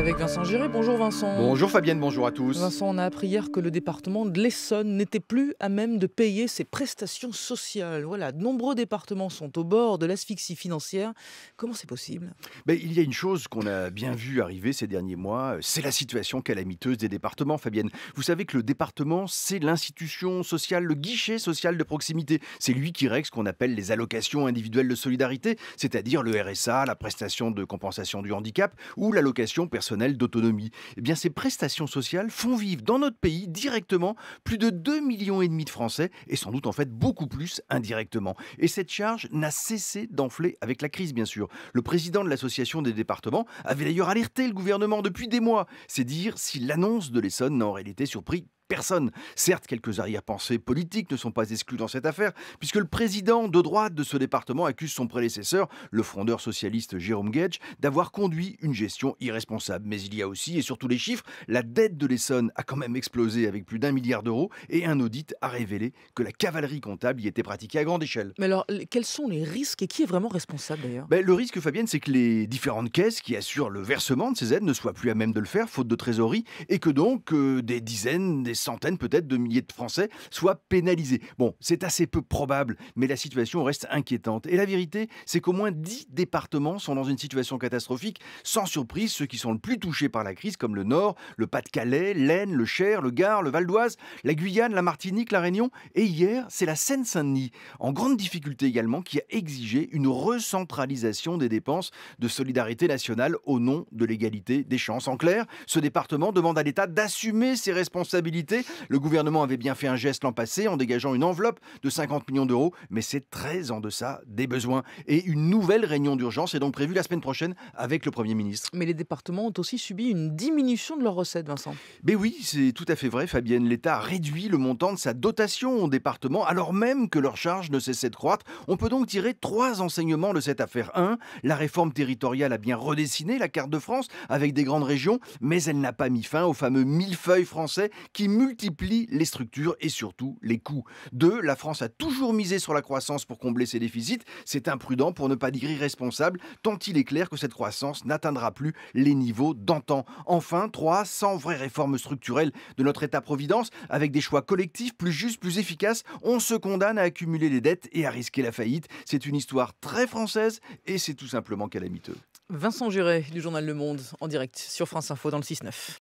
avec Vincent Géré. Bonjour Vincent. Bonjour Fabienne, bonjour à tous. Vincent, on a appris hier que le département de l'Essonne n'était plus à même de payer ses prestations sociales. Voilà, de nombreux départements sont au bord de l'asphyxie financière. Comment c'est possible ? Il y a une chose qu'on a bien vu arriver ces derniers mois, c'est la situation calamiteuse des départements, Fabienne. Vous savez que le département, c'est l'institution sociale, le guichet social de proximité. C'est lui qui règle ce qu'on appelle les allocations individuelles de solidarité, c'est-à-dire le RSA, la prestation de compensation du handicap ou l'allocation personnelle d'autonomie. Eh bien, ces prestations sociales font vivre dans notre pays directement plus de 2,5 millions de Français et sans doute en fait beaucoup plus indirectement. Et cette charge n'a cessé d'enfler avec la crise, bien sûr. Le président de l'association des départements avait d'ailleurs alerté le gouvernement depuis des mois. C'est dire si l'annonce de l'Essonne n'a en réalité surpris personne. Certes, quelques arrière-pensées politiques ne sont pas exclues dans cette affaire, puisque le président de droite de ce département accuse son prédécesseur, le frondeur socialiste Jérôme Guedj, d'avoir conduit une gestion irresponsable. Mais il y a aussi, et surtout les chiffres, la dette de l'Essonne a quand même explosé avec plus d'1 milliard d'euros et un audit a révélé que la cavalerie comptable y était pratiquée à grande échelle. Mais alors, quels sont les risques et qui est vraiment responsable d'ailleurs ? Le risque, Fabienne, c'est que les différentes caisses qui assurent le versement de ces aides ne soient plus à même de le faire, faute de trésorerie, et que donc des dizaines, des centaines peut-être de milliers de Français soient pénalisés. Bon, c'est assez peu probable, mais la situation reste inquiétante. Et la vérité, c'est qu'au moins 10 départements sont dans une situation catastrophique. Sans surprise, ceux qui sont le plus touchés par la crise, comme le Nord, le Pas-de-Calais, l'Aisne, le Cher, le Gard, le Val d'Oise, la Guyane, la Martinique, la Réunion. Et hier, c'est la Seine-Saint-Denis, en grande difficulté également, qui a exigé une recentralisation des dépenses de solidarité nationale au nom de l'égalité des chances. En clair, ce département demande à l'État d'assumer ses responsabilités. Le gouvernement avait bien fait un geste l'an passé en dégageant une enveloppe de 50 millions d'euros, mais c'est très en deçà des besoins. Et une nouvelle réunion d'urgence est donc prévue la semaine prochaine avec le Premier ministre. Mais les départements ont aussi subi une diminution de leurs recettes, Vincent. Oui, c'est tout à fait vrai, Fabienne. L'État a réduit le montant de sa dotation aux départements, alors même que leurs charges ne cessaient de croître. On peut donc tirer 3 enseignements de cette affaire. 1. La réforme territoriale a bien redessiné la carte de France avec des grandes régions, mais elle n'a pas mis fin au fameux millefeuille français qui multiplie les structures et surtout les coûts. 2. La France a toujours misé sur la croissance pour combler ses déficits. C'est imprudent pour ne pas dire irresponsable, tant il est clair que cette croissance n'atteindra plus les niveaux d'antan. Enfin, 3. Sans vraie réforme structurelle de notre État-providence, avec des choix collectifs plus justes, plus efficaces, on se condamne à accumuler les dettes et à risquer la faillite. C'est une histoire très française et c'est tout simplement calamiteux. Vincent Géré du journal Le Monde en direct sur France Info dans le 6-9.